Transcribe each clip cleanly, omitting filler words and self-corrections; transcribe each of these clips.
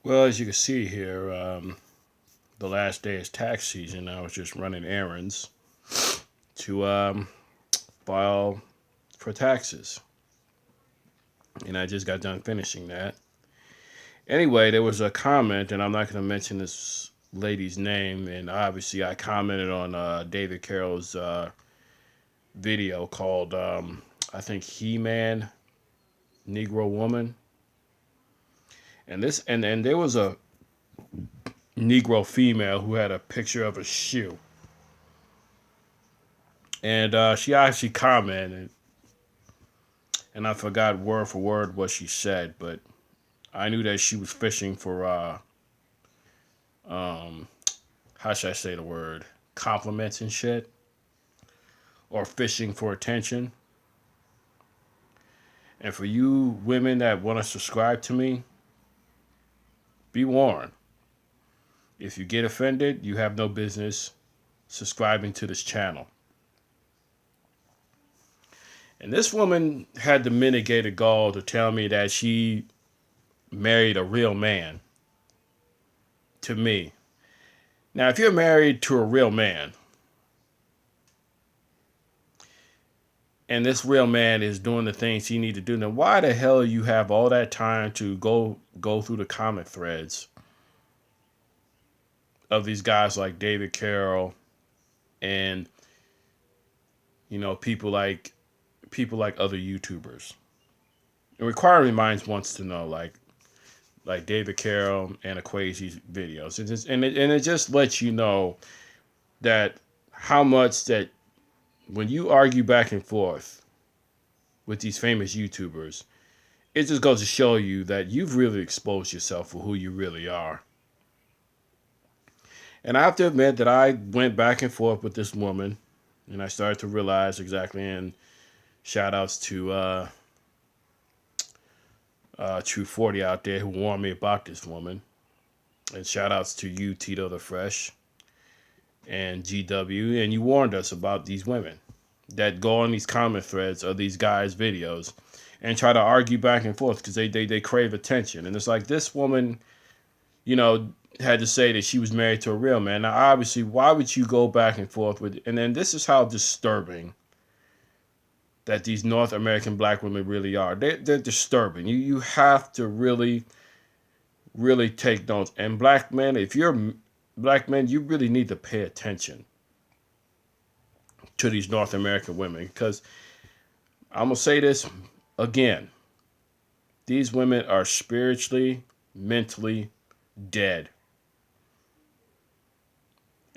Well, as you can see here, the last day is tax season. I was just running errands to file for taxes, and I just got done finishing that. Anyway, there was a comment, and I'm not going to mention this lady's name, and obviously I commented on David Carroll's video called, I think, He-Man, Negro Woman. And there was a Negro female who had a picture of a shoe. And she actually commented, and I forgot word for word what she said, but I knew that she was fishing for um, how should I say the word, compliments and shit, or fishing for attention. And for you women that want to subscribe to me, be warned. If you get offended, you have no business subscribing to this channel. And this woman had the mitigated gall to tell me that she married a real man to me. Now, if you're married to a real man, and this real man is doing the things he need to do, then why the hell you have all that time to go through the comment threads of these guys like David Carroll and people like other YouTubers? And Inquiring Minds wants to know like David Carroll and Equazi's videos. And it just lets you know that how much that when you argue back and forth with these famous YouTubers, it just goes to show you that you've really exposed yourself for who you really are. And I have to admit that I went back and forth with this woman, and I started to realize exactly. And shout outs to True 40 out there who warned me about this woman. And shout outs to you, Tito the Fresh, and GW. And you warned us about these women that go on these comment threads of these guys' videos and try to argue back and forth because they crave attention. And it's like this woman, had to say that she was married to a real man. Now, obviously, why would you go back and forth with? And then this is how disturbing that these North American black women really are. They're disturbing. You have to really, really take notes. And black men, if you're black men, you really need to pay attention to these North American women, because I'm going to say this again. These women are spiritually, mentally dead.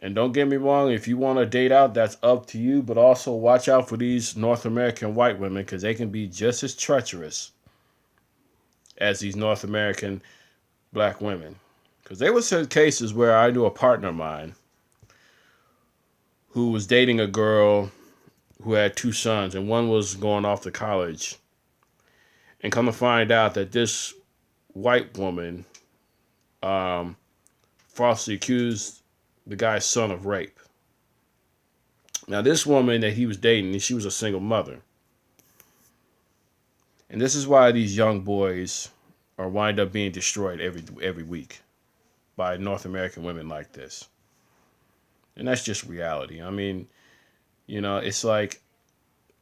And don't get me wrong, if you want to date out, that's up to you. But also watch out for these North American white women, because they can be just as treacherous as these North American black women. Because there were some cases where I knew a partner of mine who was dating a girl who had two sons, and one was going off to college. And come to find out that this white woman falsely accused the guy's son of rape. Now, this woman that he was dating, she was a single mother. And this is why these young boys are wind up being destroyed every week by North American women like this. And that's just reality. I mean, it's like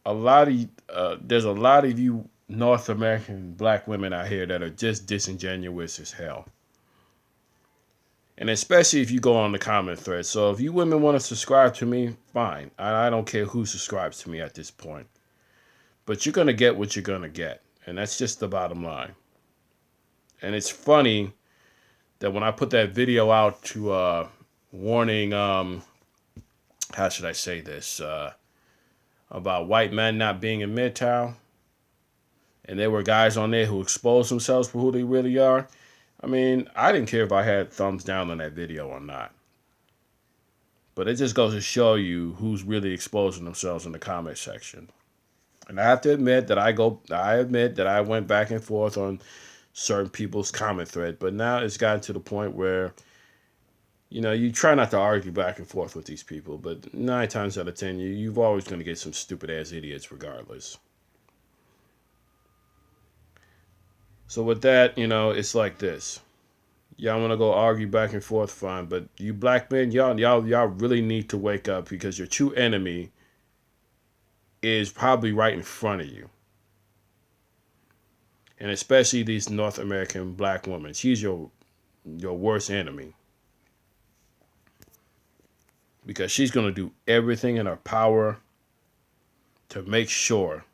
there's a lot of you North American black women out here that are just disingenuous as hell. And especially if you go on the comment thread. So if you women want to subscribe to me, fine. I don't care who subscribes to me at this point. But you're going to get what you're going to get. And that's just the bottom line. And it's funny that when I put that video out to warning, how should I say this, about white men not being in Midtown, and there were guys on there who exposed themselves for who they really are. I mean, I didn't care if I had thumbs down on that video or not. But it just goes to show you who's really exposing themselves in the comment section. And I have to admit that I went back and forth on certain people's comment thread. But now it's gotten to the point where, you try not to argue back and forth with these people. But 9 times out of 10, you've always going to get some stupid ass idiots regardless. So with that, it's like this. Y'all want to go argue back and forth, fine. But you black men, y'all really need to wake up because your true enemy is probably right in front of you, and especially these North American black women. She's your worst enemy because she's gonna do everything in her power to make sure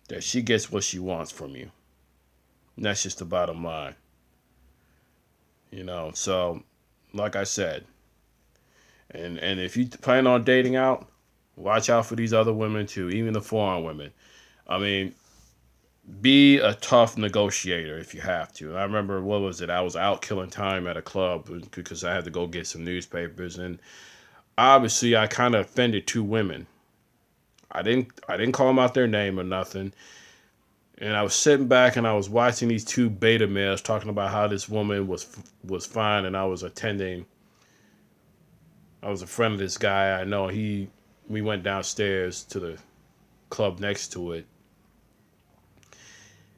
that she gets what she wants from you. And that's just the bottom line, you know. So, like I said, and if you plan on dating out, watch out for these other women too, even the foreign women. I mean, be a tough negotiator if you have to. I remember, what was it? I was out killing time at a club because I had to go get some newspapers, and obviously I kind of offended two women. I didn't call them out their name or nothing. And I was sitting back and I was watching these two beta males talking about how this woman was fine, and I was attending. I was a friend of this guy I know. We went downstairs to the club next to it,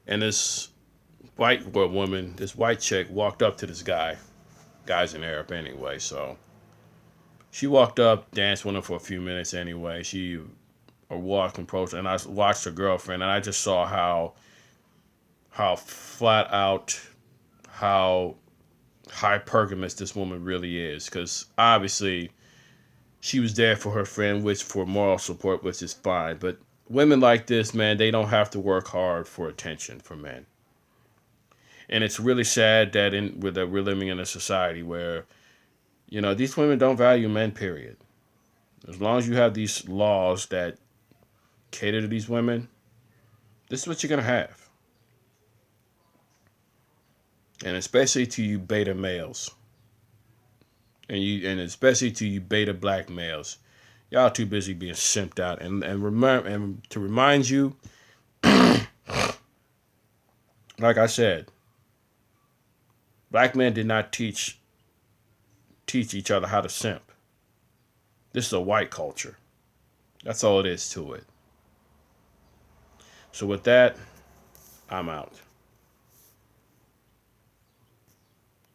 and this this white chick walked up to this guy. Guy's an Arab anyway, so she walked up, danced with him for a few minutes anyway. She walked and approached, and I watched her girlfriend, and I just saw how flat out, how hypergamous this woman really is. Because obviously she was there for her friend, which for moral support, which is fine. But women like this, man, they don't have to work hard for attention from men. And it's really sad that we're living in a society where, these women don't value men, period. As long as you have these laws that cater to these women, this is what you're going to have. And especially to you beta males. And especially to you beta black males. Y'all too busy being simped out. And remember, and to remind you, like I said, black men did not teach each other how to simp. This is a white culture. That's all it is to it. So with that, I'm out.